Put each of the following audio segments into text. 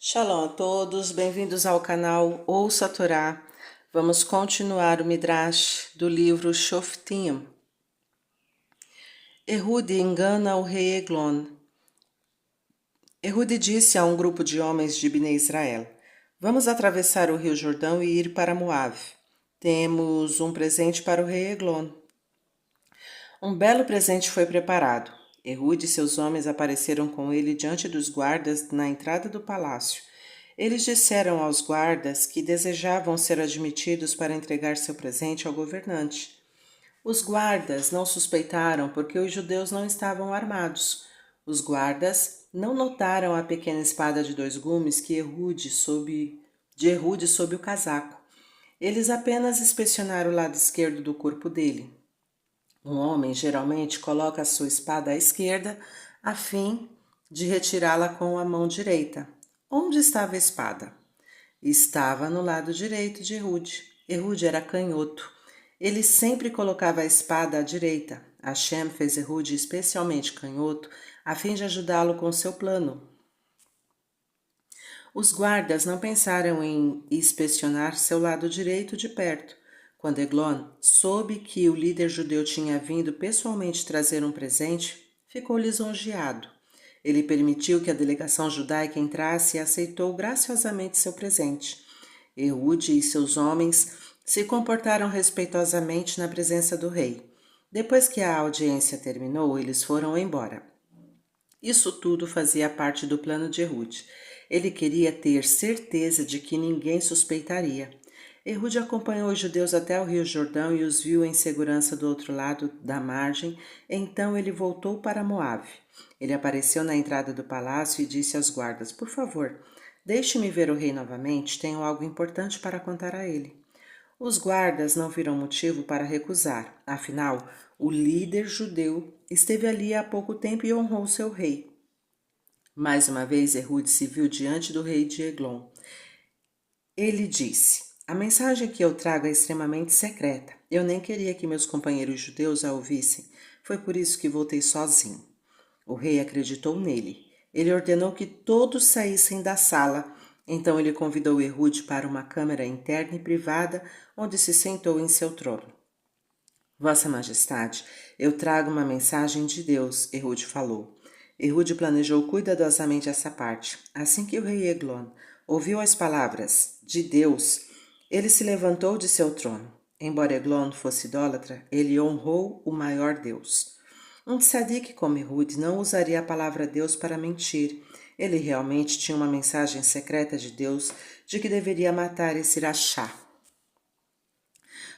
Shalom a todos, bem-vindos ao canal Ouça a Torá. Vamos continuar o Midrash do livro Shoftim. Ehud engana o rei Eglon. Ehud disse a um grupo de homens de Bnei Israel: Vamos atravessar o rio Jordão e ir para Moabe. Temos um presente para o rei Eglon. Um belo presente foi preparado. Ehud e seus homens apareceram com ele diante dos guardas na entrada do palácio. Eles disseram aos guardas que desejavam ser admitidos para entregar seu presente ao governante. Os guardas não suspeitaram porque os judeus não estavam armados. Os guardas não notaram a pequena espada de 2 gumes que Ehud sob o casaco. Eles apenas inspecionaram o lado esquerdo do corpo dele. Um homem geralmente coloca a sua espada à esquerda a fim de retirá-la com a mão direita. Onde estava a espada? Estava no lado direito de Ehud. Ehud era canhoto. Ele sempre colocava a espada à direita. Hashem fez Ehud especialmente canhoto a fim de ajudá-lo com seu plano. Os guardas não pensaram em inspecionar seu lado direito de perto. Quando Eglon soube que o líder judeu tinha vindo pessoalmente trazer um presente, ficou lisonjeado. Ele permitiu que a delegação judaica entrasse e aceitou graciosamente seu presente. Ehud e seus homens se comportaram respeitosamente na presença do rei. Depois que a audiência terminou, eles foram embora. Isso tudo fazia parte do plano de Ehud. Ele queria ter certeza de que ninguém suspeitaria. Ehud acompanhou os judeus até o rio Jordão e os viu em segurança do outro lado da margem. Então ele voltou para Moabe. Ele apareceu na entrada do palácio e disse aos guardas: Por favor, deixe-me ver o rei novamente, tenho algo importante para contar a ele. Os guardas não viram motivo para recusar, afinal, o líder judeu esteve ali há pouco tempo e honrou seu rei. Mais uma vez, Ehud se viu diante do rei de Eglon. Ele disse: A mensagem que eu trago é extremamente secreta. Eu nem queria que meus companheiros judeus a ouvissem. Foi por isso que voltei sozinho. O rei acreditou nele. Ele ordenou que todos saíssem da sala. Então ele convidou Ehud para uma câmara interna e privada, onde se sentou em seu trono. Vossa Majestade, eu trago uma mensagem de Deus, Ehud falou. Ehud planejou cuidadosamente essa parte. Assim que o rei Eglon ouviu as palavras de Deus, ele se levantou de seu trono. Embora Eglon fosse idólatra, ele honrou o maior Deus. Um tzadik como Ehud não usaria a palavra Deus para mentir. Ele realmente tinha uma mensagem secreta de Deus de que deveria matar esse rachá.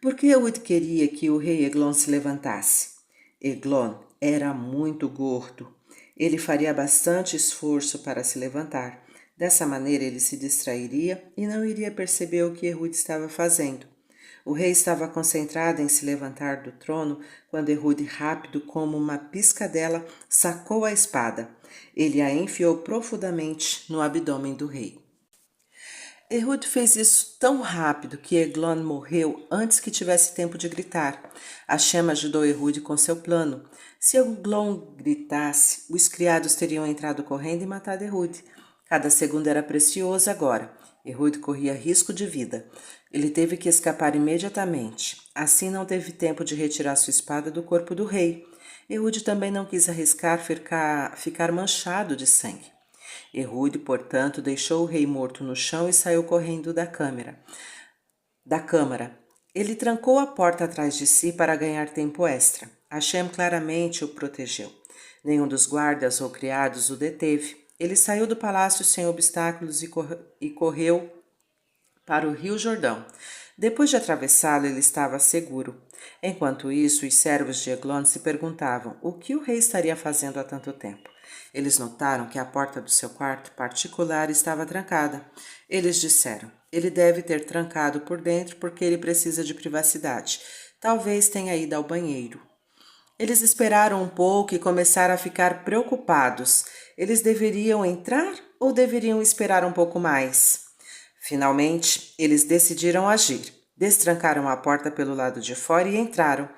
Por que Ehud queria que o rei Eglon se levantasse? Eglon era muito gordo. Ele faria bastante esforço para se levantar. Dessa maneira ele se distrairia e não iria perceber o que Ehud estava fazendo. O rei estava concentrado em se levantar do trono quando Ehud, rápido como uma piscadela, sacou a espada. Ele a enfiou profundamente no abdômen do rei. Ehud fez isso tão rápido que Eglon morreu antes que tivesse tempo de gritar. Hashem ajudou Ehud com seu plano. Se Eglon gritasse, os criados teriam entrado correndo e matado Ehud. Cada segundo era precioso agora. Ehud corria risco de vida. Ele teve que escapar imediatamente. Assim não teve tempo de retirar sua espada do corpo do rei. Ehud também não quis arriscar ficar manchado de sangue. Ehud, portanto, deixou o rei morto no chão e saiu correndo da câmara. Ele trancou a porta atrás de si para ganhar tempo extra. Hashem claramente o protegeu. Nenhum dos guardas ou criados o deteve. Ele saiu do palácio sem obstáculos e correu para o rio Jordão. Depois de atravessá-lo, ele estava seguro. Enquanto isso, os servos de Eglon se perguntavam o que o rei estaria fazendo há tanto tempo. Eles notaram que a porta do seu quarto particular estava trancada. Eles disseram: ele deve ter trancado por dentro porque ele precisa de privacidade. Talvez tenha ido ao banheiro. Eles esperaram um pouco e começaram a ficar preocupados. Eles deveriam entrar ou deveriam esperar um pouco mais? Finalmente, eles decidiram agir. Destrancaram a porta pelo lado de fora e entraram.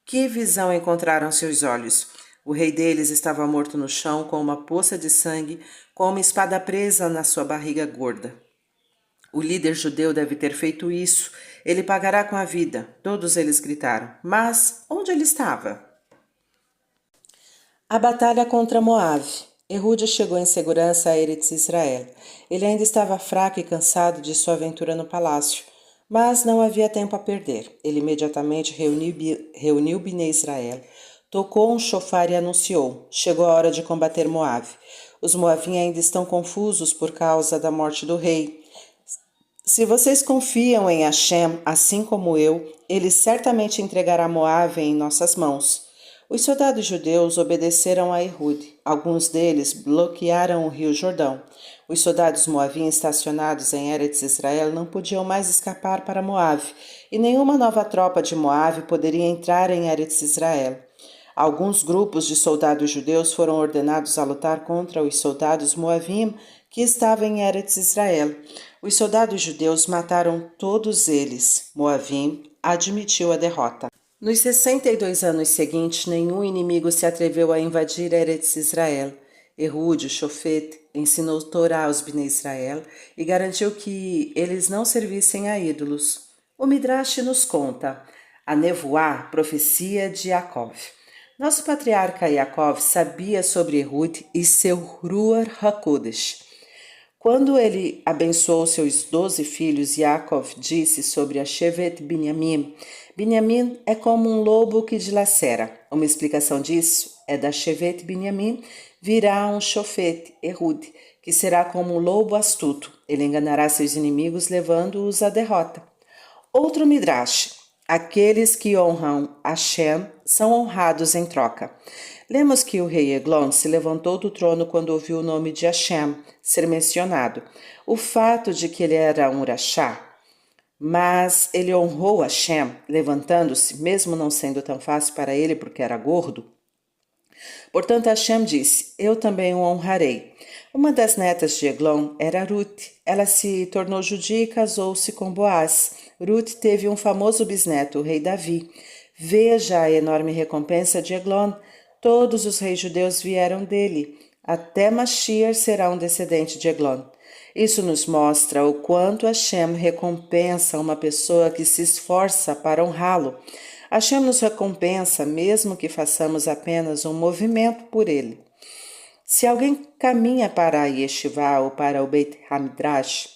Que visão encontraram seus olhos! O rei deles estava morto no chão com uma poça de sangue com uma espada presa na sua barriga gorda. O líder judeu deve ter feito isso. Ele pagará com a vida. Todos eles gritaram. Mas onde ele estava? A batalha contra Moabe. Ehud chegou em segurança a Eretz Israel. Ele ainda estava fraco e cansado de sua aventura no palácio, mas não havia tempo a perder. Ele imediatamente reuniu Bnei Israel, tocou um chofar e anunciou: chegou a hora de combater Moabe. Os moavinhos ainda estão confusos por causa da morte do rei. Se vocês confiam em Hashem, assim como eu, ele certamente entregará Moabe em nossas mãos. Os soldados judeus obedeceram a Ehud. Alguns deles bloquearam o rio Jordão. Os soldados moavinos estacionados em Eretz Israel não podiam mais escapar para Moabe, e nenhuma nova tropa de Moabe poderia entrar em Eretz Israel. Alguns grupos de soldados judeus foram ordenados a lutar contra os soldados moavim que estavam em Eretz Israel. Os soldados judeus mataram todos eles. Moavim admitiu a derrota. Nos 62 anos seguintes, nenhum inimigo se atreveu a invadir Eretz Israel. Ehud, o Shofet, ensinou Torá aos Bnei Israel e garantiu que eles não servissem a ídolos. O Midrash nos conta a Nevuá, profecia de Yaakov. Nosso patriarca Yaakov sabia sobre Ehud e seu Ruach HaKodesh. Quando ele abençoou seus 12 filhos, Yaakov disse sobre a Shevet Binyamin: Binyamin é como um lobo que dilacera. Uma explicação disso é da Shevet Binyamin virá um Shofet, Ehud, que será como um lobo astuto. Ele enganará seus inimigos, levando-os à derrota. Outro Midrash: aqueles que honram Hashem são honrados em troca. Lemos que o rei Eglon se levantou do trono quando ouviu o nome de Hashem ser mencionado. O fato de que ele era um rachá, mas ele honrou Hashem, levantando-se, mesmo não sendo tão fácil para ele porque era gordo. Portanto, Hashem disse: eu também o honrarei. Uma das netas de Eglon era Ruth. Ela se tornou judia e casou-se com Boaz. Ruth teve um famoso bisneto, o rei Davi. Veja a enorme recompensa de Eglon. Todos os reis judeus vieram dele. Até Mashiach será um descendente de Eglon. Isso nos mostra o quanto Hashem recompensa uma pessoa que se esforça para honrá-lo. Hashem nos recompensa mesmo que façamos apenas um movimento por ele. Se alguém caminha para a Yeshivá ou para o Beit HaMidrash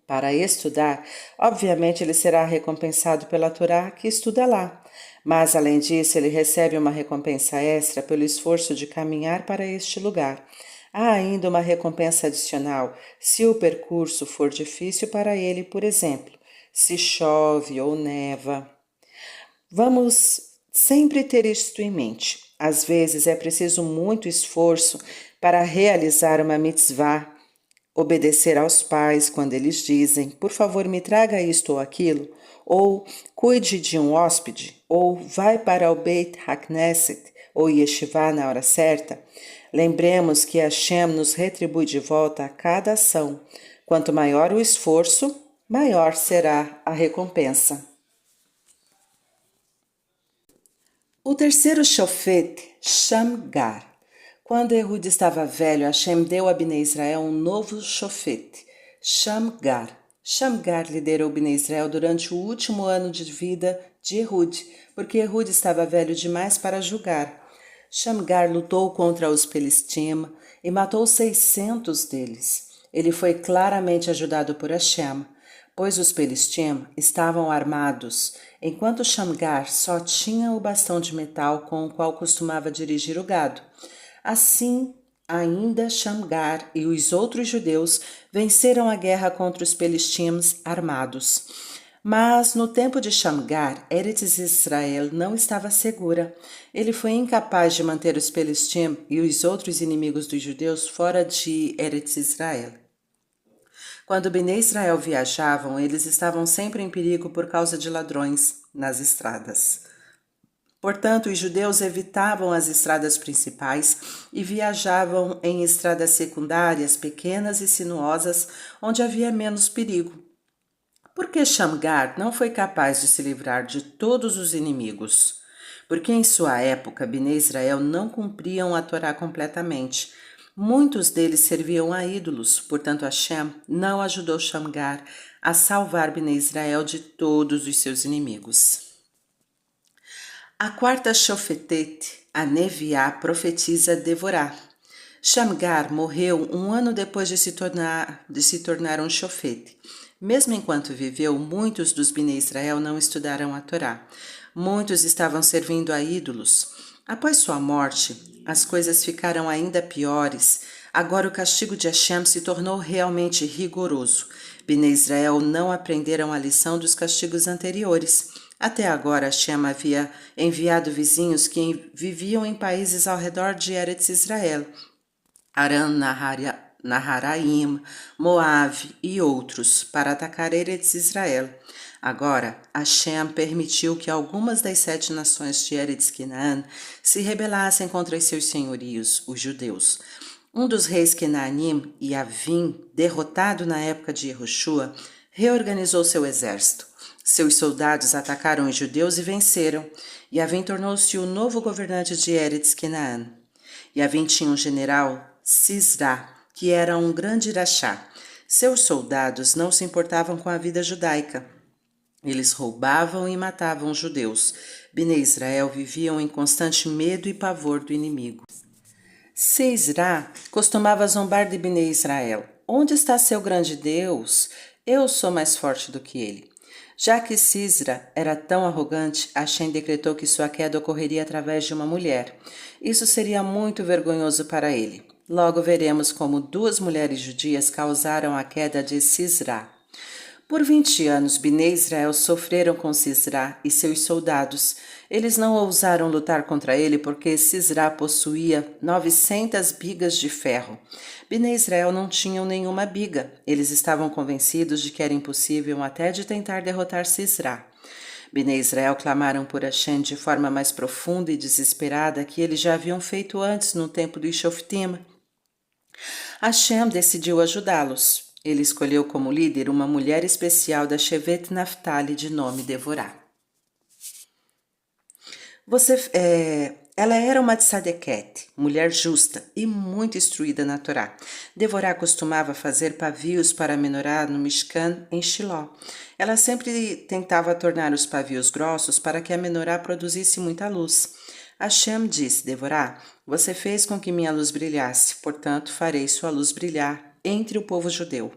para estudar, obviamente ele será recompensado pela Torá que estuda lá. Mas, além disso, ele recebe uma recompensa extra pelo esforço de caminhar para este lugar. Há ainda uma recompensa adicional se o percurso for difícil para ele, por exemplo, se chove ou neva. Vamos sempre ter isto em mente. Às vezes é preciso muito esforço para realizar uma mitzvah, obedecer aos pais quando eles dizem: por favor, me traga isto ou aquilo, ou cuide de um hóspede, ou vai para o Beit HaKnesset ou Yeshivá na hora certa. Lembremos que Hashem nos retribui de volta a cada ação. Quanto maior o esforço, maior será a recompensa. O terceiro Shofet, Shamgar. Quando Ehud estava velho, Hashem deu a Bnei Israel um novo Shofet, Shamgar. Shamgar liderou Bnei Israel durante o último ano de vida de Ehud, porque Ehud estava velho demais para julgar. Shamgar lutou contra os Pelistim e matou 600 deles. Ele foi claramente ajudado por Hashem, pois os Pelistim estavam armados, enquanto Shamgar só tinha o bastão de metal com o qual costumava dirigir o gado. Assim, ainda Shamgar e os outros judeus venceram a guerra contra os Pelistíms armados. Mas no tempo de Shamgar, Eretz Israel não estava segura. Ele foi incapaz de manter os Pelistim e os outros inimigos dos judeus fora de Eretz Israel. Quando Bnei Israel viajavam, eles estavam sempre em perigo por causa de ladrões nas estradas. Portanto, os judeus evitavam as estradas principais e viajavam em estradas secundárias, pequenas e sinuosas, onde havia menos perigo. Por que Shamgar não foi capaz de se livrar de todos os inimigos? Porque em sua época, Bnei Israel não cumpriam a Torá completamente. Muitos deles serviam a ídolos, portanto Hashem não ajudou Shamgar a salvar Bnei Israel de todos os seus inimigos. A quarta Shofetete, a Neviá, profetiza Devorá. Shamgar morreu um ano depois de se tornar um Shofete. Mesmo enquanto viveu, muitos dos Bnei Israel não estudaram a Torá. Muitos estavam servindo a ídolos. Após sua morte, as coisas ficaram ainda piores. Agora o castigo de Hashem se tornou realmente rigoroso. Bnei Israel não aprenderam a lição dos castigos anteriores. Até agora, Hashem havia enviado vizinhos que viviam em países ao redor de Eretz Israel, Aram, Naharaim, Moabe e outros, para atacar Eretz Israel. Agora, Hashem permitiu que algumas das 7 nações de Eretz Canaã se rebelassem contra os seus senhorios, os judeus. Um dos reis Kenaanim, Yavin, derrotado na época de Yehoshua, reorganizou seu exército. Seus soldados atacaram os judeus e venceram. Yavin tornou-se o novo governante de Eretz Canaã. Yavin tinha um general, Sisra, que era um grande irachá. Seus soldados não se importavam com a vida judaica. Eles roubavam e matavam os judeus. Bnei Israel viviam em constante medo e pavor do inimigo. Sisra costumava zombar de Bnei Israel. Onde está seu grande Deus? Eu sou mais forte do que ele. Já que Sisra era tão arrogante, Hashem decretou que sua queda ocorreria através de uma mulher. Isso seria muito vergonhoso para ele. Logo veremos como 2 mulheres judias causaram a queda de Sisra. Por 20 anos, Bnei Israel sofreram com Sisra e seus soldados. Eles não ousaram lutar contra ele porque Sisra possuía 900 bigas de ferro. Bnei Israel não tinham nenhuma biga. Eles estavam convencidos de que era impossível até de tentar derrotar Sisra. Bnei Israel clamaram por Hashem de forma mais profunda e desesperada que eles já haviam feito antes no tempo dos Shoftim. Hashem decidiu ajudá-los. Ele escolheu como líder uma mulher especial da Shevet Naphtali de nome Devorá. Ela era uma tzadeket, mulher justa e muito instruída na Torá. Devorá costumava fazer pavios para a menorá no Mishkan, em Shiló. Ela sempre tentava tornar os pavios grossos para que a menorá produzisse muita luz. Hashem disse, Devorá, você fez com que minha luz brilhasse, portanto farei sua luz brilhar entre o povo judeu.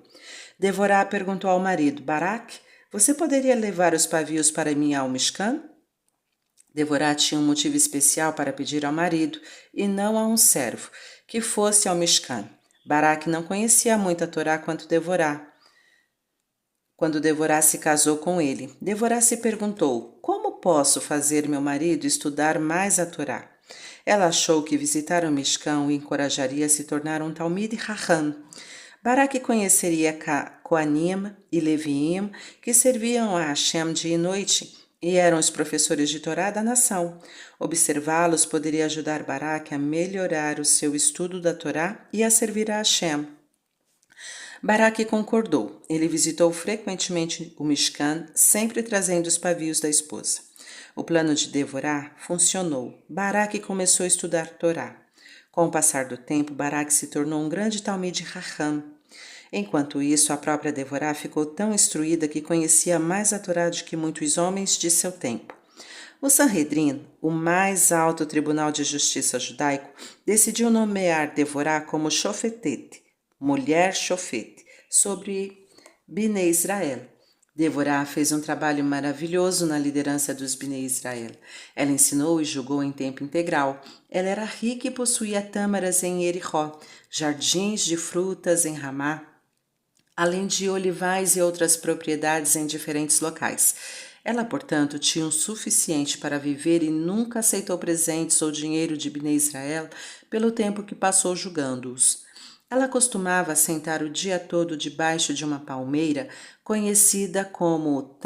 Devorá perguntou ao marido, Barak, você poderia levar os pavios para mim ao Mishkan? Devorá tinha um motivo especial para pedir ao marido, e não a um servo, que fosse ao Mishkan. Barak não conhecia muito a Torá quanto Devorá. Quando Devorá se casou com ele, Devorá se perguntou, como posso fazer meu marido estudar mais a Torá? Ela achou que visitar o Mishkan o encorajaria a se tornar um Talmid Raham. Barak conheceria Coanim e Leviim, que serviam a Hashem dia e noite, e eram os professores de Torá da nação. Observá-los poderia ajudar Barak a melhorar o seu estudo da Torá e a servir a Hashem. Barak concordou. Ele visitou frequentemente o Mishkan, sempre trazendo os pavios da esposa. O plano de Devorá funcionou. Barak começou a estudar Torá. Com o passar do tempo, Barak se tornou um grande Talmid Raham. Enquanto isso, a própria Devorá ficou tão instruída que conhecia mais a Torá do que muitos homens de seu tempo. O Sanhedrin, o mais alto tribunal de justiça judaico, decidiu nomear Devorá como Shofetete, mulher Shofete, sobre Bnei Israel. Devorá fez um trabalho maravilhoso na liderança dos Bnei Israel. Ela ensinou e julgou em tempo integral. Ela era rica e possuía tâmaras em Jericó, jardins de frutas em Ramá, além de olivais e outras propriedades em diferentes locais. Ela, portanto, tinha o suficiente para viver e nunca aceitou presentes ou dinheiro de Bnei Israel pelo tempo que passou julgando-os. Ela costumava sentar o dia todo debaixo de uma palmeira, conhecida como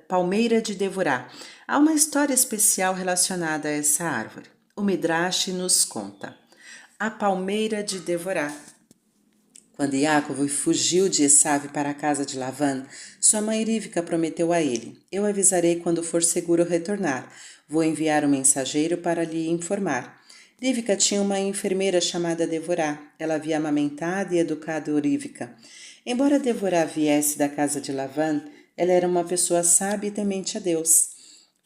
Palmeira de Devorá. Há uma história especial relacionada a essa árvore. O Midrash nos conta. A Palmeira de Devorá. Quando Yaakov fugiu de Esav para a casa de Lavan, sua mãe Rivka prometeu a ele, eu avisarei quando for seguro retornar. Vou enviar um mensageiro para lhe informar. Rivka tinha uma enfermeira chamada Devorá. Ela havia amamentado e educado Rivka. Embora Devorá viesse da casa de Lavan, ela era uma pessoa sábia e temente a Deus.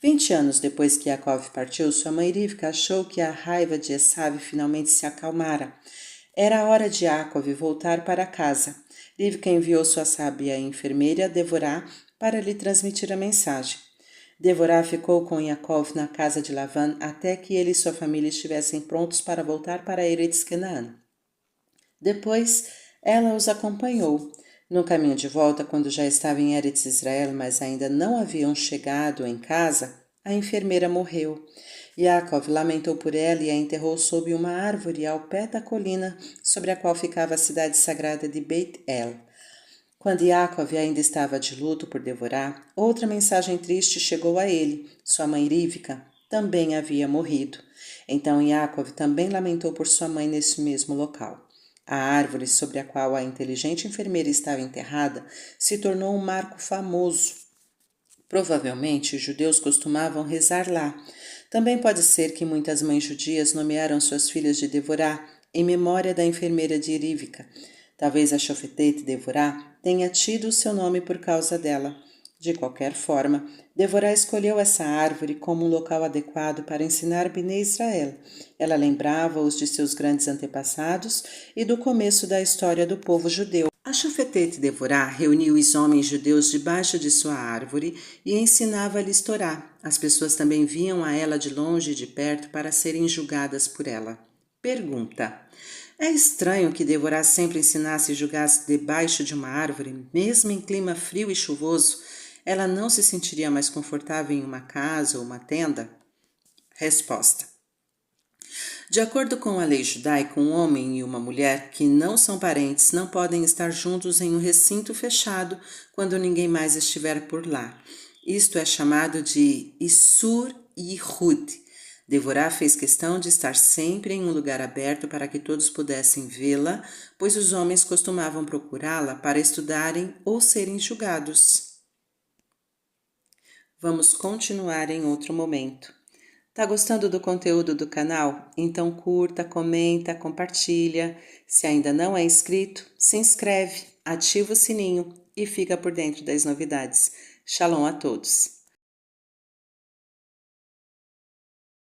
20 anos depois que Yaakov partiu, sua mãe Rivka achou que a raiva de Esav finalmente se acalmara. Era a hora de Yaakov voltar para casa. Rivka enviou sua sábia enfermeira Devorá para lhe transmitir a mensagem. Devorá ficou com Yaakov na casa de Lavan até que ele e sua família estivessem prontos para voltar para Eretz Canaã. Depois, ela os acompanhou. No caminho de volta, quando já estava em Eretz Israel, mas ainda não haviam chegado em casa, a enfermeira morreu. Yaakov lamentou por ela e a enterrou sob uma árvore ao pé da colina sobre a qual ficava a cidade sagrada de Beit El. Quando Yaakov ainda estava de luto por Devorá, outra mensagem triste chegou a ele. Sua mãe Rivka também havia morrido. Então Yaakov também lamentou por sua mãe nesse mesmo local. A árvore sobre a qual a inteligente enfermeira estava enterrada se tornou um marco famoso. Provavelmente os judeus costumavam rezar lá. Também pode ser que muitas mães judias nomearam suas filhas de Devorá em memória da enfermeira de Rivka. Talvez a Shofetete Devorá tenha tido seu nome por causa dela. De qualquer forma, Devorá escolheu essa árvore como um local adequado para ensinar Bnei Israel. Ela lembrava-os de seus grandes antepassados e do começo da história do povo judeu. A Shofetete Devorá reuniu os homens judeus debaixo de sua árvore e ensinava-lhes Torá. As pessoas também vinham a ela de longe e de perto para serem julgadas por ela. Pergunta: é estranho que Devorá sempre ensinasse e julgasse debaixo de uma árvore, mesmo em clima frio e chuvoso? Ela não se sentiria mais confortável em uma casa ou uma tenda? Resposta: de acordo com a lei judaica, um homem e uma mulher que não são parentes não podem estar juntos em um recinto fechado quando ninguém mais estiver por lá. Isto é chamado de Isur Yihud. Devorá fez questão de estar sempre em um lugar aberto para que todos pudessem vê-la, pois os homens costumavam procurá-la para estudarem ou serem julgados. Vamos continuar em outro momento. Tá gostando do conteúdo do canal? Então curta, comenta, compartilha. Se ainda não é inscrito, se inscreve, ativa o sininho e fica por dentro das novidades. Shalom a todos!